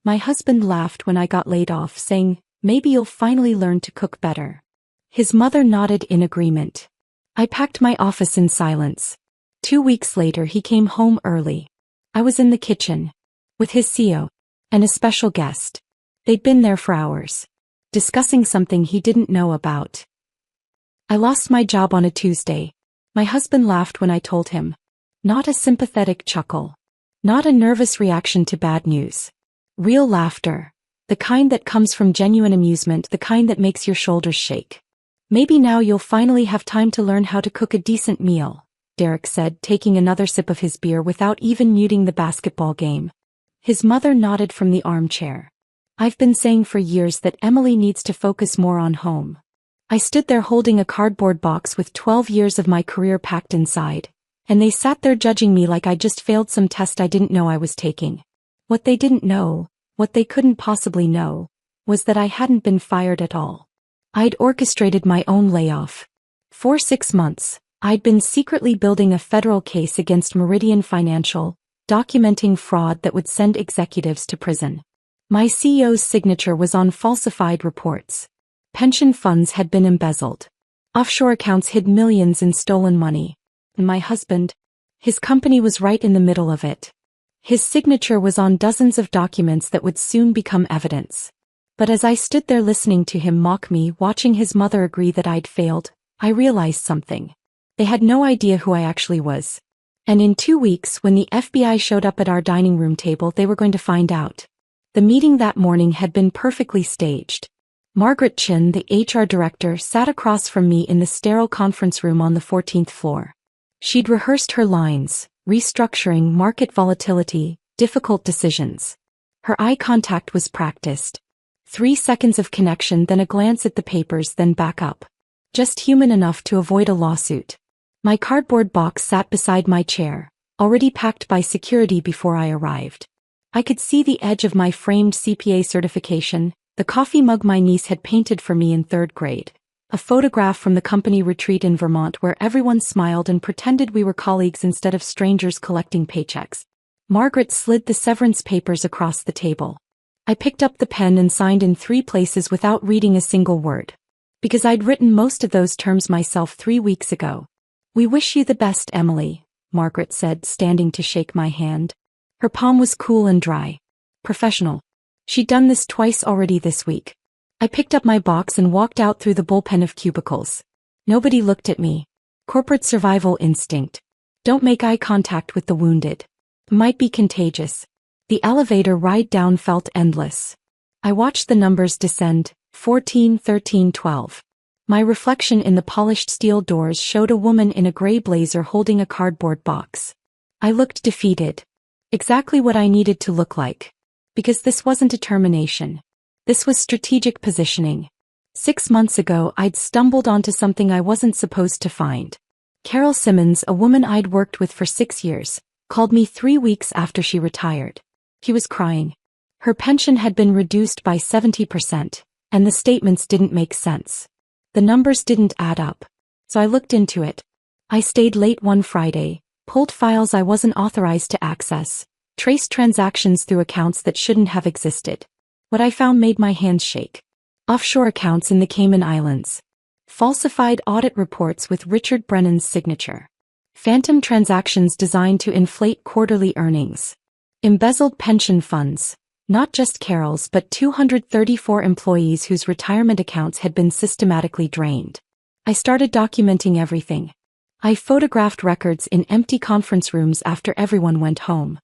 My husband laughed when I got laid off, saying, "Maybe you'll finally learn to cook better." His mother nodded in agreement. I packed my office in silence. 2 weeks later he came home early. I was in the kitchen, with his CEO, and a special guest. They'd been there for hours, discussing something he didn't know about. I lost my job on a Tuesday. My husband laughed when I told him. Not a sympathetic chuckle. Not a nervous reaction to bad news. Real laughter. The kind that comes from genuine amusement, the kind that makes your shoulders shake. "Maybe now you'll finally have time to learn how to cook a decent meal," Derek said, taking another sip of his beer without even muting the basketball game. His mother nodded from the armchair. "I've been saying for years that Emily needs to focus more on home." I stood there holding a cardboard box with 12 years of my career packed inside, and they sat there judging me like I just failed some test I didn't know I was taking. What they didn't know, what they couldn't possibly know, was that I hadn't been fired at all. I'd orchestrated my own layoff. For 6 months, I'd been secretly building a federal case against Meridian Financial, documenting fraud that would send executives to prison. My CEO's signature was on falsified reports. Pension funds had been embezzled. Offshore accounts hid millions in stolen money. And my husband, his company was right in the middle of it. His signature was on dozens of documents that would soon become evidence. But as I stood there listening to him mock me, watching his mother agree that I'd failed, I realized something. They had no idea who I actually was. And in 2 weeks, when the FBI showed up at our dining room table, they were going to find out. The meeting that morning had been perfectly staged. Margaret Chin, the HR director, sat across from me in the sterile conference room on the 14th floor. She'd rehearsed her lines: restructuring, market volatility, difficult decisions. Her eye contact was practiced. 3 seconds of connection, then a glance at the papers, then back up. Just human enough to avoid a lawsuit. My cardboard box sat beside my chair, already packed by security before I arrived. I could see the edge of my framed CPA certification, the coffee mug my niece had painted for me in 3rd grade, a photograph from the company retreat in Vermont where everyone smiled and pretended we were colleagues instead of strangers collecting paychecks. Margaret slid the severance papers across the table. I picked up the pen and signed in 3 places without reading a single word. Because I'd written most of those terms myself 3 weeks ago. "We wish you the best, Emily," Margaret said, standing to shake my hand. Her palm was cool and dry. Professional. She'd done this twice already this week. I picked up my box and walked out through the bullpen of cubicles. Nobody looked at me. Corporate survival instinct. Don't make eye contact with the wounded. Might be contagious. The elevator ride down felt endless. I watched the numbers descend, 14, 13, 12. My reflection in the polished steel doors showed a woman in a gray blazer holding a cardboard box. I looked defeated. Exactly what I needed to look like. Because this wasn't a termination. This was strategic positioning. 6 months ago, I'd stumbled onto something I wasn't supposed to find. Carol Simmons, a woman I'd worked with for 6 years, called me 3 weeks after she retired. She was crying. Her pension had been reduced by 70%, and the statements didn't make sense. The numbers didn't add up. So I looked into it. I stayed late one Friday, pulled files I wasn't authorized to access, traced transactions through accounts that shouldn't have existed. What I found made my hands shake. Offshore accounts in the Cayman Islands. Falsified audit reports with Richard Brennan's signature. Phantom transactions designed to inflate quarterly earnings. Embezzled pension funds. Not just Carol's but 234 employees whose retirement accounts had been systematically drained. I started documenting everything. I photographed records in empty conference rooms after everyone went home.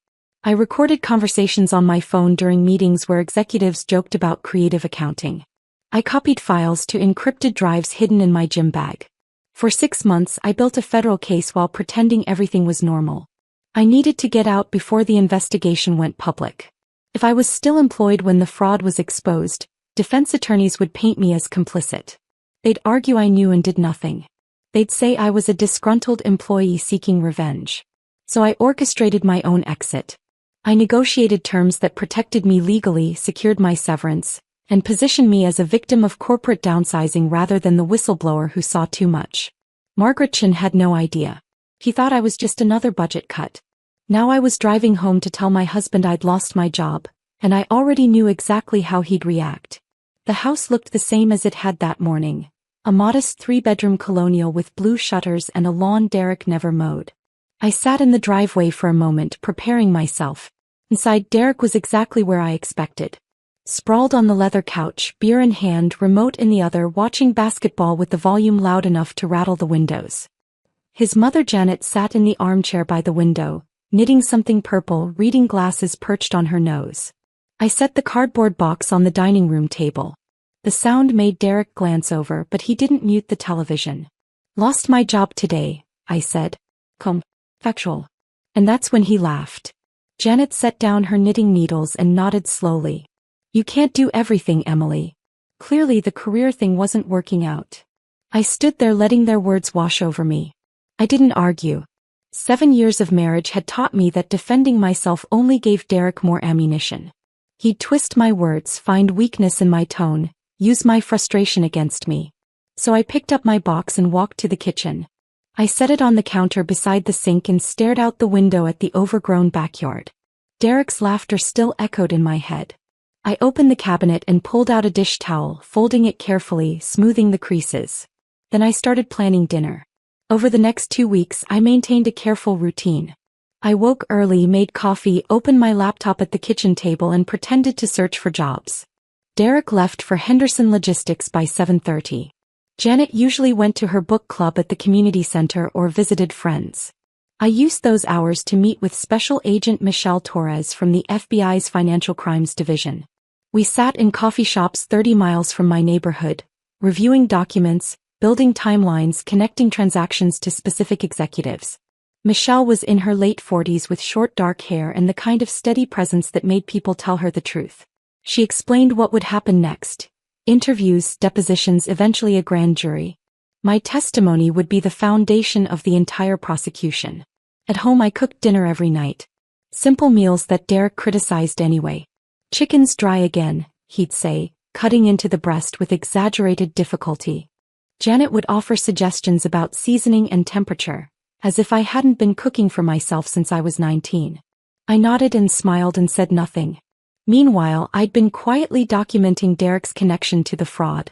I recorded conversations on my phone during meetings where executives joked about creative accounting. I copied files to encrypted drives hidden in my gym bag. For 6 months I built a federal case while pretending everything was normal. I needed to get out before the investigation went public. If I was still employed when the fraud was exposed, defense attorneys would paint me as complicit. They'd argue I knew and did nothing. They'd say I was a disgruntled employee seeking revenge. So I orchestrated my own exit. I negotiated terms that protected me legally, secured my severance, and positioned me as a victim of corporate downsizing rather than the whistleblower who saw too much. Margaret Chin had no idea. He thought I was just another budget cut. Now I was driving home to tell my husband I'd lost my job, and I already knew exactly how he'd react. The house looked the same as it had that morning. A modest 3-bedroom colonial with blue shutters and a lawn Derek never mowed. I sat in the driveway for a moment, preparing myself. Inside, Derek was exactly where I expected. Sprawled on the leather couch, beer in hand, remote in the other, watching basketball with the volume loud enough to rattle the windows. His mother Janet sat in the armchair by the window, knitting something purple, reading glasses perched on her nose. I set the cardboard box on the dining room table. The sound made Derek glance over, but he didn't mute the television. "Lost my job today," I said. Factual. And that's when he laughed. Janet set down her knitting needles and nodded slowly. "You can't do everything, Emily." Clearly the career thing wasn't working out. I stood there letting their words wash over me. I didn't argue. 7 years of marriage had taught me that defending myself only gave Derek more ammunition. He'd twist my words, find weakness in my tone, use my frustration against me. So I picked up my box and walked to the kitchen. I set it on the counter beside the sink and stared out the window at the overgrown backyard. Derek's laughter still echoed in my head. I opened the cabinet and pulled out a dish towel, folding it carefully, smoothing the creases. Then I started planning dinner. Over the next 2 weeks, I maintained a careful routine. I woke early, made coffee, opened my laptop at the kitchen table and pretended to search for jobs. Derek left for Henderson Logistics by 7:30. Janet usually went to her book club at the community center or visited friends. I used those hours to meet with Special Agent Michelle Torres from the FBI's Financial Crimes Division. We sat in coffee shops 30 miles from my neighborhood, reviewing documents, building timelines, connecting transactions to specific executives. Michelle was in her late 40s with short dark hair and the kind of steady presence that made people tell her the truth. She explained what would happen next. Interviews, depositions, eventually a grand jury. My testimony would be the foundation of the entire prosecution. At home I cooked dinner every night. Simple meals that Derek criticized anyway. "Chicken's dry again," he'd say, cutting into the breast with exaggerated difficulty. Janet would offer suggestions about seasoning and temperature, as if I hadn't been cooking for myself since I was 19. I nodded and smiled and said nothing. Meanwhile, I'd been quietly documenting Derek's connection to the fraud.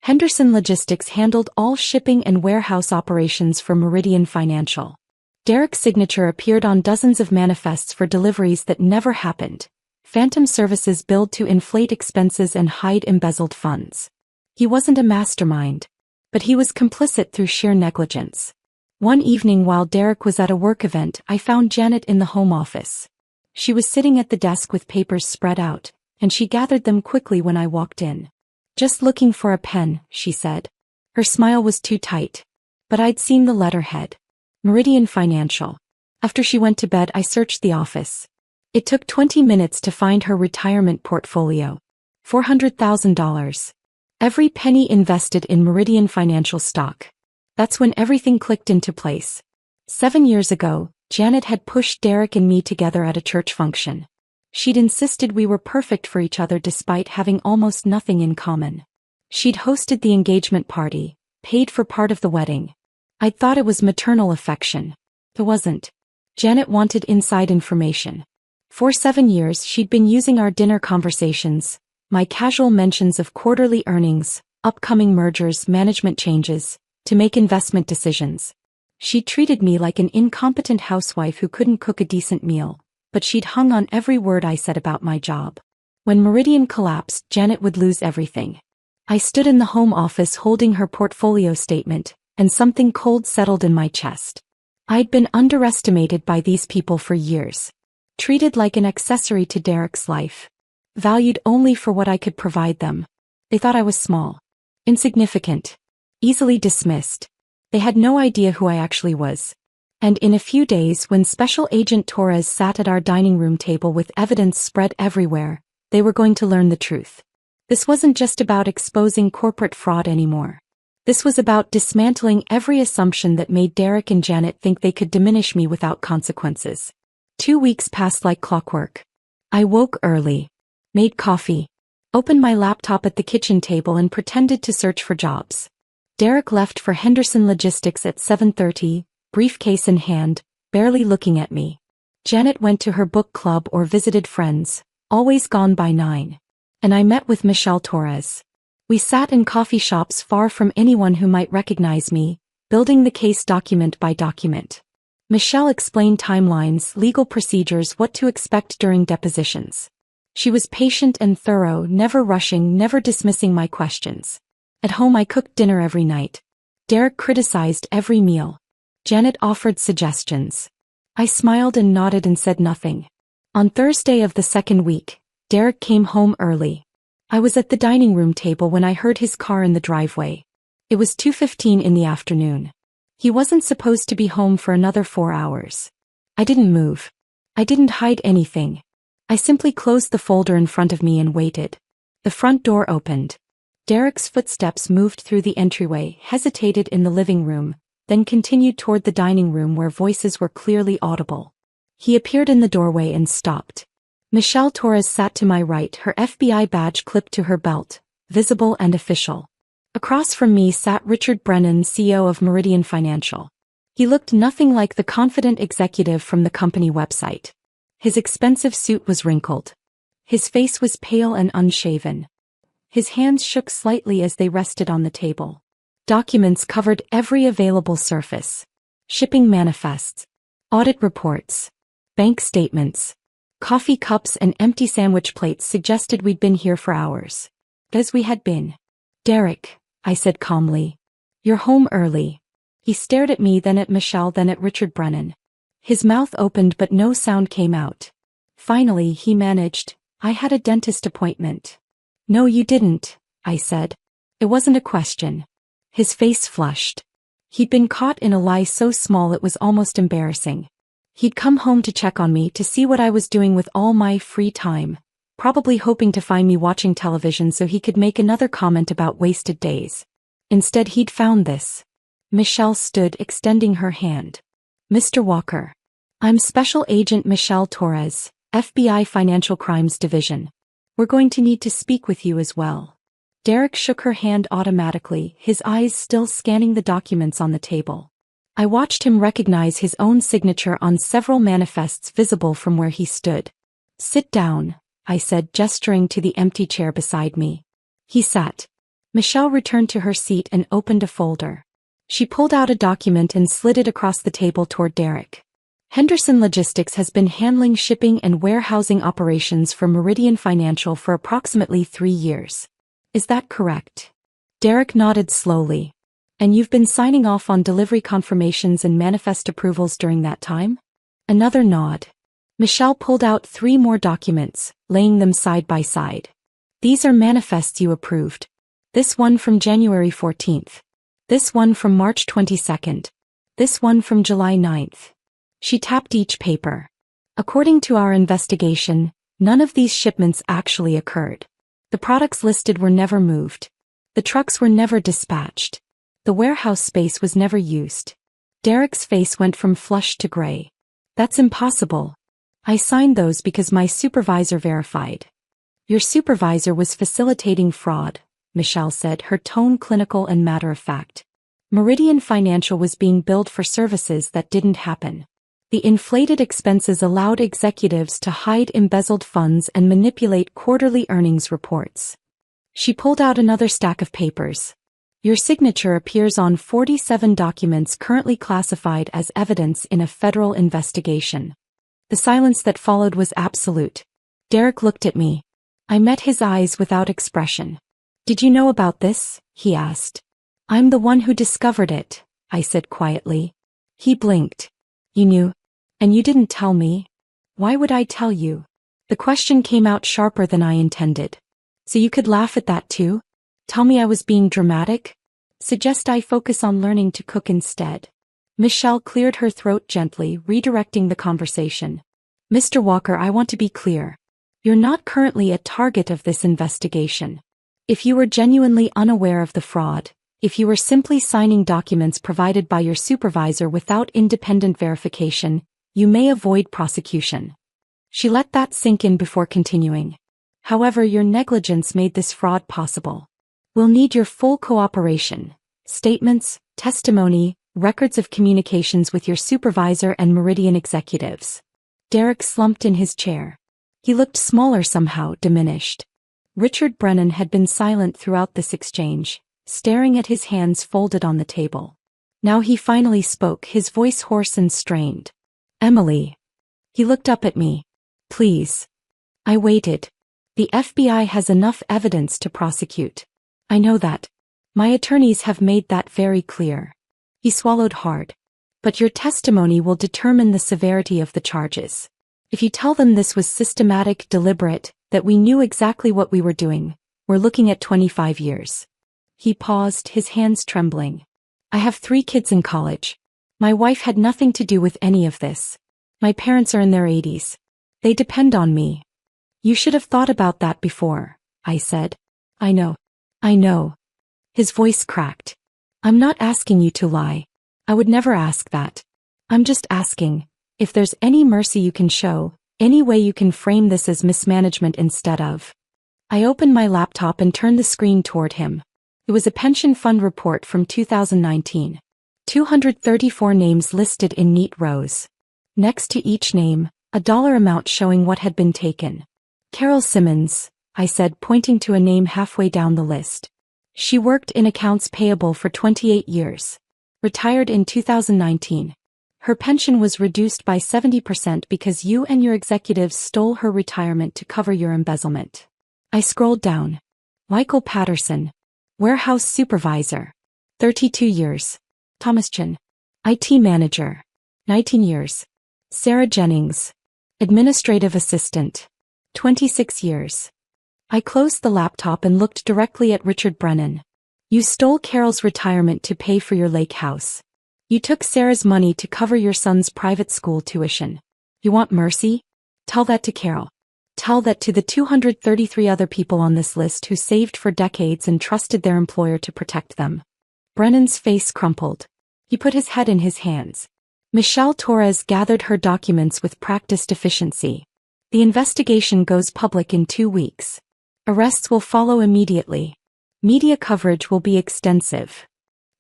Henderson Logistics handled all shipping and warehouse operations for Meridian Financial. Derek's signature appeared on dozens of manifests for deliveries that never happened. Phantom services billed to inflate expenses and hide embezzled funds. He wasn't a mastermind, but he was complicit through sheer negligence. One evening while Derek was at a work event, I found Janet in the home office. She was sitting at the desk with papers spread out, and she gathered them quickly when I walked in. "Just looking for a pen," she said. Her smile was too tight. But I'd seen the letterhead. Meridian Financial. After she went to bed, I searched the office. It took 20 minutes to find her retirement portfolio. $400,000. Every penny invested in Meridian Financial stock. That's when everything clicked into place. 7 years ago, Janet had pushed Derek and me together at a church function. She'd insisted we were perfect for each other despite having almost nothing in common. She'd hosted the engagement party, paid for part of the wedding. I'd thought it was maternal affection. It wasn't. Janet wanted inside information. For 7 years she'd been using our dinner conversations, my casual mentions of quarterly earnings, upcoming mergers, management changes, to make investment decisions. She treated me like an incompetent housewife who couldn't cook a decent meal, but she'd hung on every word I said about my job. When Meridian collapsed, Janet would lose everything. I stood in the home office holding her portfolio statement, and something cold settled in my chest. I'd been underestimated by these people for years. Treated like an accessory to Derek's life. Valued only for what I could provide them. They thought I was small. Insignificant. Easily dismissed. They had no idea who I actually was. And in a few days, when Special Agent Torres sat at our dining room table with evidence spread everywhere, they were going to learn the truth. This wasn't just about exposing corporate fraud anymore. This was about dismantling every assumption that made Derek and Janet think they could diminish me without consequences. 2 weeks passed like clockwork. I woke early, made coffee, opened my laptop at the kitchen table and pretended to search for jobs. Derek left for Henderson Logistics at 7:30, briefcase in hand, barely looking at me. Janet went to her book club or visited friends, always gone by 9. And I met with Michelle Torres. We sat in coffee shops far from anyone who might recognize me, building the case document by document. Michelle explained timelines, legal procedures, what to expect during depositions. She was patient and thorough, never rushing, never dismissing my questions. At home I cooked dinner every night. Derek criticized every meal. Janet offered suggestions. I smiled and nodded and said nothing. On Thursday of the second week, Derek came home early. I was at the dining room table when I heard his car in the driveway. It was 2:15 in the afternoon. He wasn't supposed to be home for another 4 hours. I didn't move. I didn't hide anything. I simply closed the folder in front of me and waited. The front door opened. Derek's footsteps moved through the entryway, hesitated in the living room, then continued toward the dining room where voices were clearly audible. He appeared in the doorway and stopped. Michelle Torres sat to my right, her FBI badge clipped to her belt, visible and official. Across from me sat Richard Brennan, CEO of Meridian Financial. He looked nothing like the confident executive from the company website. His expensive suit was wrinkled. His face was pale and unshaven. His hands shook slightly as they rested on the table. Documents covered every available surface. Shipping manifests, audit reports, bank statements, coffee cups and empty sandwich plates suggested we'd been here for hours. As we had been. Derek, I said calmly. You're home early. He stared at me, then at Michelle, then at Richard Brennan. His mouth opened but no sound came out. Finally he managed, I had a dentist appointment. No, you didn't, I said. It wasn't a question. His face flushed. He'd been caught in a lie so small it was almost embarrassing. He'd come home to check on me, to see what I was doing with all my free time, probably hoping to find me watching television so he could make another comment about wasted days. Instead he'd found this. Michelle stood, extending her hand. Mr. Walker. I'm Special Agent Michelle Torres, FBI Financial Crimes Division. We're going to need to speak with you as well. Derek shook her hand automatically, his eyes still scanning the documents on the table. I watched him recognize his own signature on several manifests visible from where he stood. Sit down, I said, gesturing to the empty chair beside me. He sat. Michelle returned to her seat and opened a folder. She pulled out a document and slid it across the table toward Derek. Henderson Logistics has been handling shipping and warehousing operations for Meridian Financial for approximately 3 years. Is that correct? Derek nodded slowly. And you've been signing off on delivery confirmations and manifest approvals during that time? Another nod. Michelle pulled out 3 more documents, laying them side by side. These are manifests you approved. This one from January 14th. This one from March 22nd. This one from July 9th. She tapped each paper. According to our investigation, none of these shipments actually occurred. The products listed were never moved. The trucks were never dispatched. The warehouse space was never used. Derek's face went from flushed to gray. That's impossible. I signed those because my supervisor verified. Your supervisor was facilitating fraud, Michelle said, her tone clinical and matter-of-fact. Meridian Financial was being billed for services that didn't happen. The inflated expenses allowed executives to hide embezzled funds and manipulate quarterly earnings reports. She pulled out another stack of papers. Your signature appears on 47 documents currently classified as evidence in a federal investigation. The silence that followed was absolute. Derek looked at me. I met his eyes without expression. Did you know about this? He asked. I'm the one who discovered it, I said quietly. He blinked. You knew? And you didn't tell me? Why would I tell you? The question came out sharper than I intended. So you could laugh at that too? Tell me I was being dramatic? Suggest I focus on learning to cook instead? Michelle cleared her throat gently, redirecting the conversation. Mr. Walker, I want to be clear. You're not currently a target of this investigation. If you were genuinely unaware of the fraud, if you were simply signing documents provided by your supervisor without independent verification, you may avoid prosecution. She let that sink in before continuing. However, your negligence made this fraud possible. We'll need your full cooperation. Statements, testimony, records of communications with your supervisor and Meridian executives. Derek slumped in his chair. He looked smaller somehow, diminished. Richard Brennan had been silent throughout this exchange, staring at his hands folded on the table. Now he finally spoke, his voice hoarse and strained. "Emily." He looked up at me. "Please." I waited. "The FBI has enough evidence to prosecute. I know that. My attorneys have made that very clear." He swallowed hard. "But your testimony will determine the severity of the charges. If you tell them this was systematic, deliberate, that we knew exactly what we were doing, we're looking at 25 years. He paused, his hands trembling. "I have 3 kids in college. My wife had nothing to do with any of this. My parents are in their 80s. They depend on me." "You should have thought about that before," I said. I know. His voice cracked. "I'm not asking you to lie. I would never ask that. I'm just asking, if there's any mercy you can show, any way you can frame this as mismanagement instead of." I opened my laptop and turned the screen toward him. It was a pension fund report from 2019. 234 names listed in neat rows. Next to each name, a dollar amount showing what had been taken. "Carol Simmons," I said, pointing to a name halfway down the list. "She worked in accounts payable for 28 years. Retired in 2019. Her pension was reduced by 70% because you and your executives stole her retirement to cover your embezzlement." I scrolled down. "Michael Patterson. Warehouse supervisor. 32 years. Thomas Chin. IT manager. 19 years. Sarah Jennings. Administrative assistant. 26 years. I closed the laptop and looked directly at Richard Brennan. "You stole Carol's retirement to pay for your lake house. You took Sarah's money to cover your son's private school tuition. You want mercy? Tell that to Carol. Tell that to the 233 other people on this list who saved for decades and trusted their employer to protect them." Brennan's face crumpled. He put his head in his hands. Michelle Torres gathered her documents with practiced efficiency. "The investigation goes public in 2 weeks. Arrests will follow immediately. Media coverage will be extensive."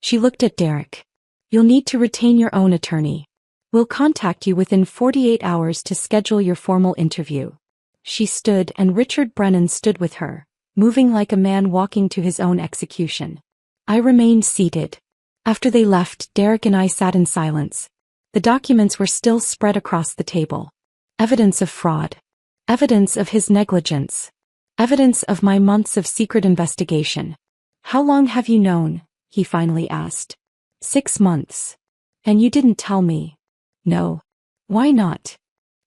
She looked at Derek. "You'll need to retain your own attorney. We'll contact you within 48 hours to schedule your formal interview." She stood and Richard Brennan stood with her, moving like a man walking to his own execution. I remained seated. After they left, Derek and I sat in silence. The documents were still spread across the table. Evidence of fraud. Evidence of his negligence. Evidence of my months of secret investigation. "How long have you known?" he finally asked. 6 months. "And you didn't tell me?" "No." "Why not?"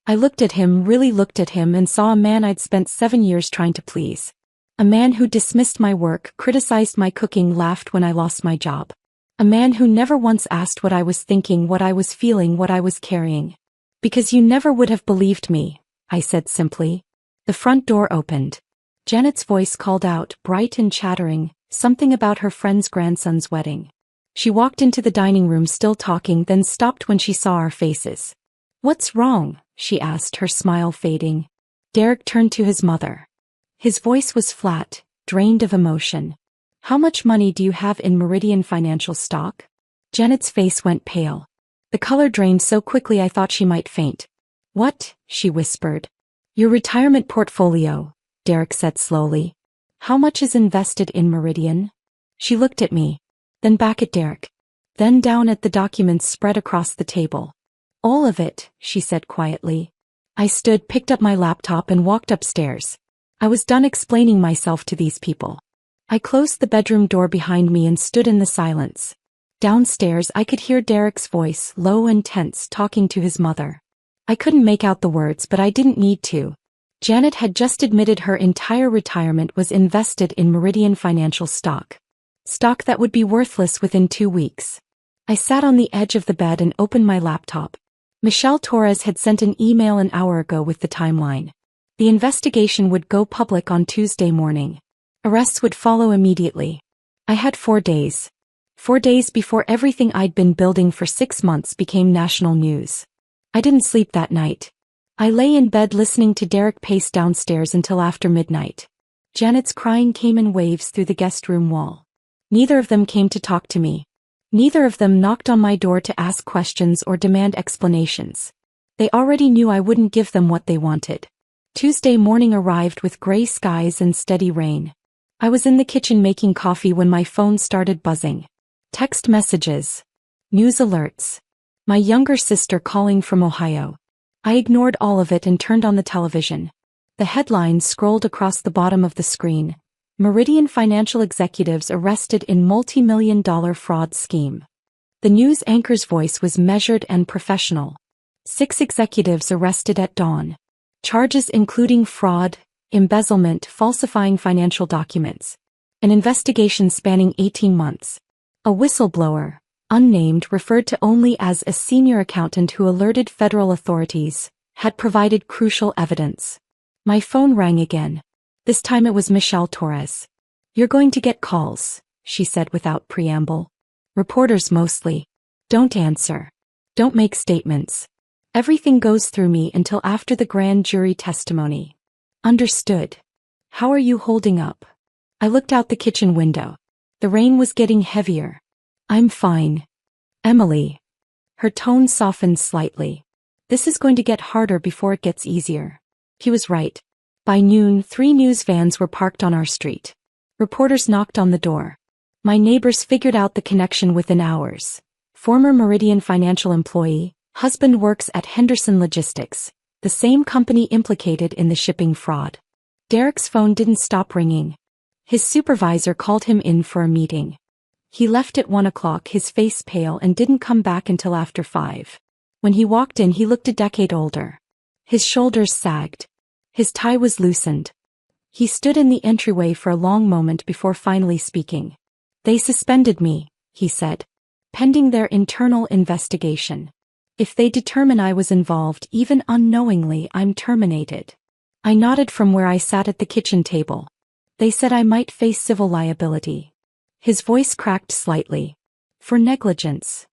I looked at him, really looked at him, and saw a man I'd spent 7 years trying to please. A man who dismissed my work, criticized my cooking, laughed when I lost my job. A man who never once asked what I was thinking, what I was feeling, what I was carrying. "Because you never would have believed me," I said simply. The front door opened. Janet's voice called out, bright and chattering, something about her friend's grandson's wedding. She walked into the dining room still talking, then stopped when she saw our faces. "What's wrong?" she asked, her smile fading. Derek turned to his mother. His voice was flat, drained of emotion. "How much money do you have in Meridian Financial stock?" Janet's face went pale. The color drained so quickly I thought she might faint. "What?" she whispered. "Your retirement portfolio," Derek said slowly. "How much is invested in Meridian?" She looked at me, then back at Derek, then down at the documents spread across the table. "All of it," she said quietly. I stood, picked up my laptop and walked upstairs. I was done explaining myself to these people. I closed the bedroom door behind me and stood in the silence. Downstairs I could hear Derek's voice, low and tense, talking to his mother. I couldn't make out the words, but I didn't need to. Janet had just admitted her entire retirement was invested in Meridian Financial stock. Stock that would be worthless within 2 weeks. I sat on the edge of the bed and opened my laptop. Michelle Torres had sent an email an hour ago with the timeline. The investigation would go public on Tuesday morning. Arrests would follow immediately. I had 4 days. 4 days before everything I'd been building for 6 months became national news. I didn't sleep that night. I lay in bed listening to Derek pace downstairs until after midnight. Janet's crying came in waves through the guest room wall. Neither of them came to talk to me. Neither of them knocked on my door to ask questions or demand explanations. They already knew I wouldn't give them what they wanted. Tuesday morning arrived with gray skies and steady rain. I was in the kitchen making coffee when my phone started buzzing. Text messages. News alerts. My younger sister calling from Ohio. I ignored all of it and turned on the television. The headlines scrolled across the bottom of the screen. Meridian financial executives arrested in multi-million-dollar fraud scheme. The news anchor's voice was measured and professional. 6 executives arrested at dawn. Charges including fraud, embezzlement, falsifying financial documents. An investigation spanning 18 months. A whistleblower, unnamed, referred to only as a senior accountant who alerted federal authorities, had provided crucial evidence. My phone rang again. This time it was Michelle Torres. "You're going to get calls," she said without preamble. "Reporters mostly. Don't answer. Don't make statements. Everything goes through me until after the grand jury testimony." "Understood. How are you holding up?" I looked out the kitchen window. The rain was getting heavier. "I'm fine. Emily." Her tone softened slightly. "This is going to get harder before it gets easier." He was right. By noon, 3 news vans were parked on our street. Reporters knocked on the door. My neighbors figured out the connection within hours. Former Meridian financial employee, husband works at Henderson Logistics, the same company implicated in the shipping fraud. Derek's phone didn't stop ringing. His supervisor called him in for a meeting. He left at 1 o'clock, his face pale, and didn't come back until after 5. When he walked in, he looked a decade older. His shoulders sagged. His tie was loosened. He stood in the entryway for a long moment before finally speaking. "They suspended me," he said, "pending their internal investigation. If they determine I was involved, even unknowingly, I'm terminated." I nodded from where I sat at the kitchen table. "They said I might face civil liability." His voice cracked slightly. "For negligence."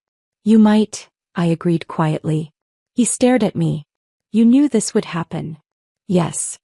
"You might," I agreed quietly. He stared at me. "You knew this would happen." "Yes."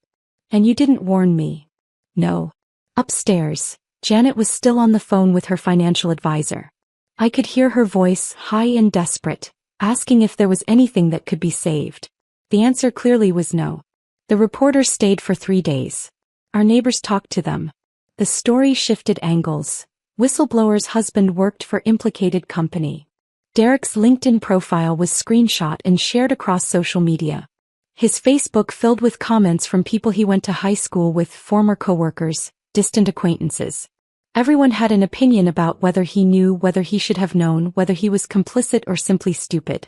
"And you didn't warn me." "No." Upstairs, Janet was still on the phone with her financial advisor. I could hear her voice, high and desperate, asking if there was anything that could be saved. The answer clearly was no. The reporters stayed for 3 days. Our neighbors talked to them. The story shifted angles. Whistleblower's husband worked for implicated company. Derek's LinkedIn profile was screenshot and shared across social media. His Facebook filled with comments from people he went to high school with, former coworkers, distant acquaintances. Everyone had an opinion about whether he knew, whether he should have known, whether he was complicit or simply stupid.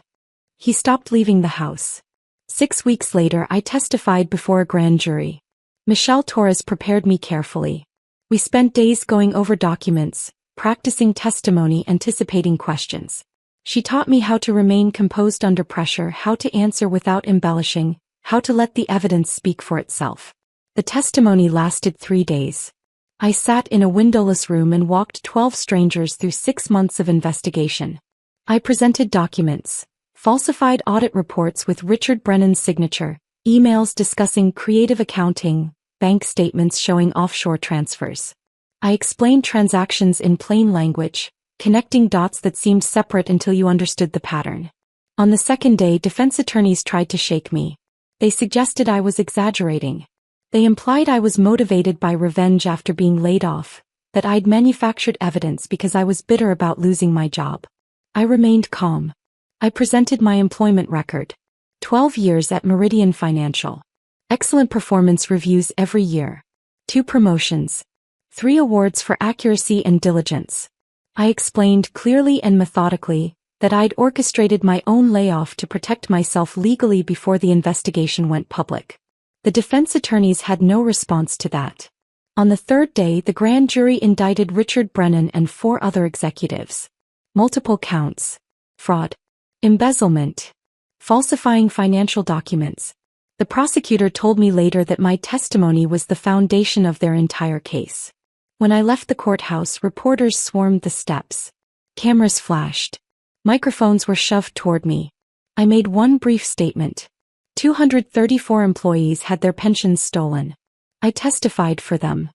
He stopped leaving the house. 6 weeks later, I testified before a grand jury. Michelle Torres prepared me carefully. We spent days going over documents, practicing testimony, anticipating questions. She taught me how to remain composed under pressure, how to answer without embellishing, how to let the evidence speak for itself. The testimony lasted 3 days. I sat in a windowless room and walked 12 strangers through 6 months of investigation. I presented documents, falsified audit reports with Richard Brennan's signature, emails discussing creative accounting, bank statements showing offshore transfers. I explained transactions in plain language, connecting dots that seemed separate until you understood the pattern. On the second day, defense attorneys tried to shake me. They suggested I was exaggerating. They implied I was motivated by revenge after being laid off, that I'd manufactured evidence because I was bitter about losing my job. I remained calm. I presented my employment record. 12 years at Meridian Financial. Excellent performance reviews every year. 2 promotions. 3 awards for accuracy and diligence. I explained clearly and methodically that I'd orchestrated my own layoff to protect myself legally before the investigation went public. The defense attorneys had no response to that. On the 3rd day, the grand jury indicted Richard Brennan and 4 other executives. Multiple counts. Fraud. Embezzlement. Falsifying financial documents. The prosecutor told me later that my testimony was the foundation of their entire case. When I left the courthouse, reporters swarmed the steps. Cameras flashed. Microphones were shoved toward me. I made one brief statement. 234 employees had their pensions stolen. I testified for them.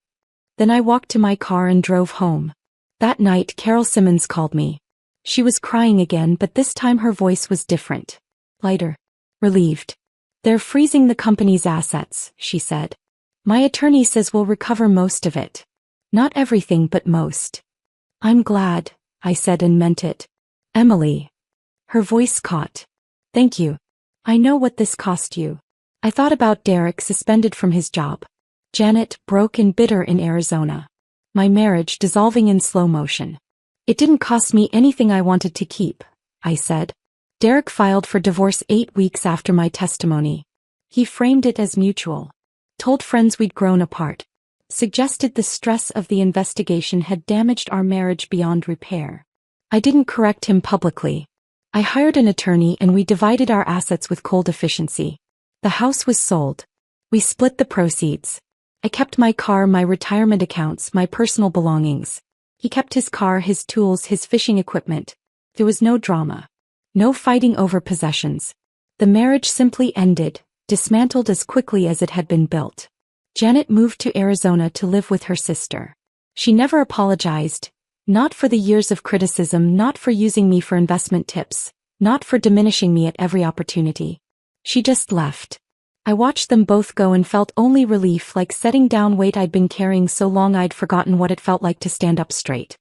Then I walked to my car and drove home. That night, Carol Simmons called me. She was crying again, but this time her voice was different. Lighter. Relieved. They're freezing the company's assets, she said. My attorney says we'll recover most of it. Not everything, but most. I'm glad, I said and meant it. Emily. Her voice caught. Thank you. I know what this cost you. I thought about Derek suspended from his job. Janet, broke and bitter in Arizona. My marriage dissolving in slow motion. It didn't cost me anything I wanted to keep, I said. Derek filed for divorce 8 weeks after my testimony. He framed it as mutual. Told friends we'd grown apart. Suggested the stress of the investigation had damaged our marriage beyond repair. I didn't correct him publicly. I hired an attorney and we divided our assets with cold efficiency. The house was sold. We split the proceeds. I kept my car, my retirement accounts, my personal belongings. He kept his car, his tools, his fishing equipment. There was no drama. No fighting over possessions. The marriage simply ended, dismantled as quickly as it had been built. Janet moved to Arizona to live with her sister. She never apologized, not for the years of criticism, not for using me for investment tips, not for diminishing me at every opportunity. She just left. I watched them both go and felt only relief, like setting down weight I'd been carrying so long I'd forgotten what it felt like to stand up straight.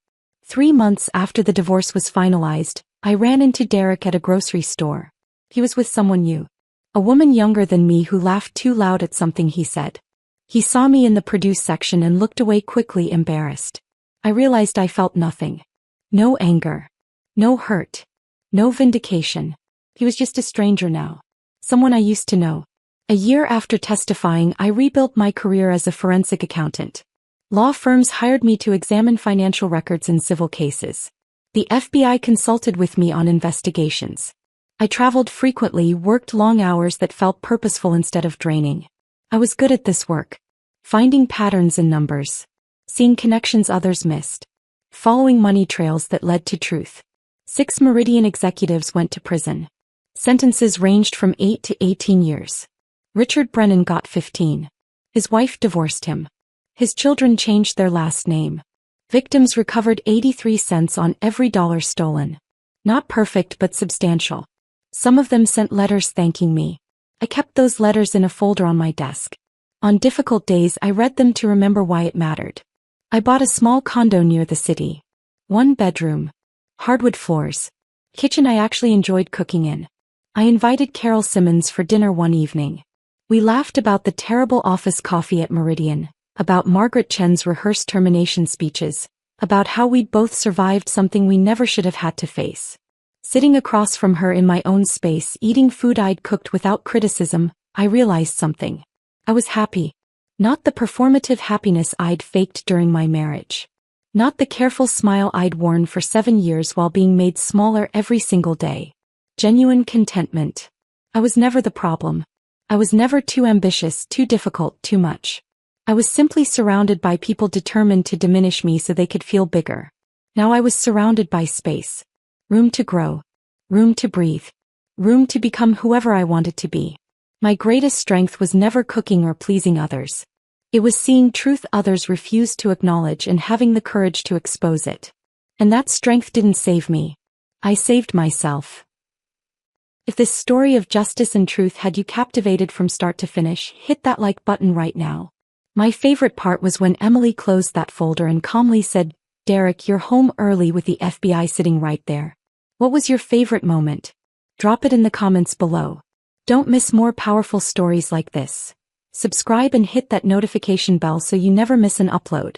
3 months after the divorce was finalized, I ran into Derek at a grocery store. He was with someone new. A woman younger than me who laughed too loud at something he said. He saw me in the produce section and looked away quickly, embarrassed. I realized I felt nothing. No anger. No hurt. No vindication. He was just a stranger now. Someone I used to know. A year after testifying, I rebuilt my career as a forensic accountant. Law firms hired me to examine financial records in civil cases. The FBI consulted with me on investigations. I traveled frequently, worked long hours that felt purposeful instead of draining. I was good at this work. Finding patterns in numbers. Seeing connections others missed. Following money trails that led to truth. 6 Meridian executives went to prison. Sentences ranged from 8 to 18 years. Richard Brennan got 15. His wife divorced him. His children changed their last name. Victims recovered 83 cents on every dollar stolen. Not perfect but substantial. Some of them sent letters thanking me. I kept those letters in a folder on my desk. On difficult days I read them to remember why it mattered. I bought a small condo near the city. 1 bedroom. Hardwood floors. Kitchen I actually enjoyed cooking in. I invited Carol Simmons for dinner one evening. We laughed about the terrible office coffee at Meridian, about Margaret Chen's rehearsed termination speeches, about how we'd both survived something we never should have had to face. Sitting across from her in my own space, eating food I'd cooked without criticism, I realized something. I was happy. Not the performative happiness I'd faked during my marriage. Not the careful smile I'd worn for 7 years while being made smaller every single day. Genuine contentment. I was never the problem. I was never too ambitious, too difficult, too much. I was simply surrounded by people determined to diminish me so they could feel bigger. Now I was surrounded by space. Room to grow. Room to breathe. Room to become whoever I wanted to be. My greatest strength was never cooking or pleasing others. It was seeing truth others refused to acknowledge and having the courage to expose it. And that strength didn't save me. I saved myself. If this story of justice and truth had you captivated from start to finish, hit that like button right now. My favorite part was when Emily closed that folder and calmly said, "Derek, you're home early with the FBI sitting right there." What was your favorite moment? Drop it in the comments below. Don't miss more powerful stories like this. Subscribe and hit that notification bell so you never miss an upload.